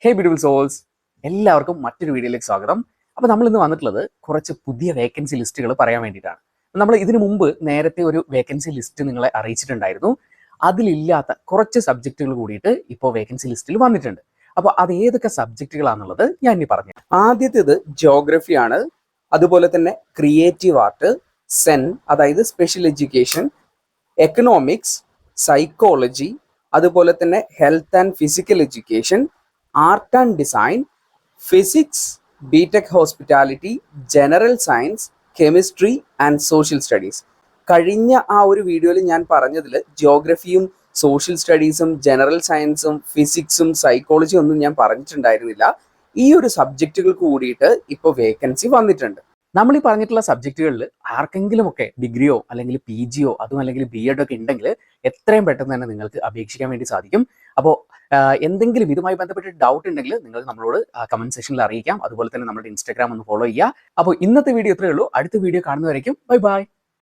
ഹേ beautiful souls, എല്ലാവർക്കും മറ്റൊരു വീഡിയോയിലേക്ക് സ്വാഗതം. അപ്പോൾ നമ്മൾ ഇന്ന് വന്നിട്ടുള്ളത് കുറച്ച് പുതിയ വേക്കൻസി ലിസ്റ്റുകൾ പറയാൻ വേണ്ടിയിട്ടാണ്. നമ്മൾ ഇതിനു മുമ്പ് നേരത്തെ ഒരു വേക്കൻസി ലിസ്റ്റ് നിങ്ങളെ അറിയിച്ചിട്ടുണ്ടായിരുന്നു. അതിലില്ലാത്ത കുറച്ച് സബ്ജക്റ്റുകൾ കൂടിയിട്ട് ഇപ്പോൾ വേക്കൻസി ലിസ്റ്റിൽ വന്നിട്ടുണ്ട്. അപ്പോൾ അത് ഏതൊക്കെ സബ്ജക്റ്റുകളാണെന്നുള്ളത് ഞാൻ ഇനി പറഞ്ഞു. ആദ്യത്തേത് ജോഗ്രഫിയാണ്, അതുപോലെ തന്നെ ക്രിയേറ്റീവ് ആർട്ട്, സെൻ അതായത് സ്പെഷ്യൽ എഡ്യൂക്കേഷൻ, എക്കണോമിക്സ്, സൈക്കോളജി, അതുപോലെ തന്നെ health and physical education, art and design, physics, BTech hospitality, general science, chemistry and social studies. കഴിഞ്ഞ ആ ഒരു വീഡിയോയിൽ ഞാൻ പറഞ്ഞതിൽ ജിയോഗ്രഫിയും സോഷ്യൽ സ്റ്റഡീസും ജനറൽ സയൻസും ഫിസിക്സും സൈക്കോളജിയും ഒന്നും ഞാൻ പറഞ്ഞിട്ടുണ്ടായിരുന്നില്ല. ഈ ഒരു സബ്ജക്റ്റുകൾ കൂടിയിട്ട് ഇപ്പോൾ വേക്കൻസി വന്നിട്ടുണ്ട്. നമ്മൾ ഈ പറഞ്ഞിട്ടുള്ള സബ്ജക്റ്റുകളിൽ ആർക്കെങ്കിലും ഒക്കെ ഡിഗ്രിയോ അല്ലെങ്കിൽ പി ജിയോ അതും അല്ലെങ്കിൽ ബി എഡ് ഒക്കെ ഉണ്ടെങ്കിൽ എത്രയും പെട്ടെന്ന് തന്നെ നിങ്ങൾക്ക് അപേക്ഷിക്കാൻ വേണ്ടി സാധിക്കും. അപ്പോൾ എന്തെങ്കിലും ഇതുമായി ബന്ധപ്പെട്ട് ഡൗട്ട് ഉണ്ടെങ്കിൽ നിങ്ങൾ നമ്മളോട് കമന്റ് സെക്ഷനിൽ അറിയിക്കാം. അതുപോലെ തന്നെ നമ്മുടെ ഇൻസ്റ്റാഗ്രാം ഒന്ന് ഫോളോ ചെയ്യുക. അപ്പോൾ ഇന്നത്തെ വീഡിയോ ഇത്രയേ ഉള്ളൂ. അടുത്ത വീഡിയോ കാണുന്നവരേക്കും ബൈ ബൈ.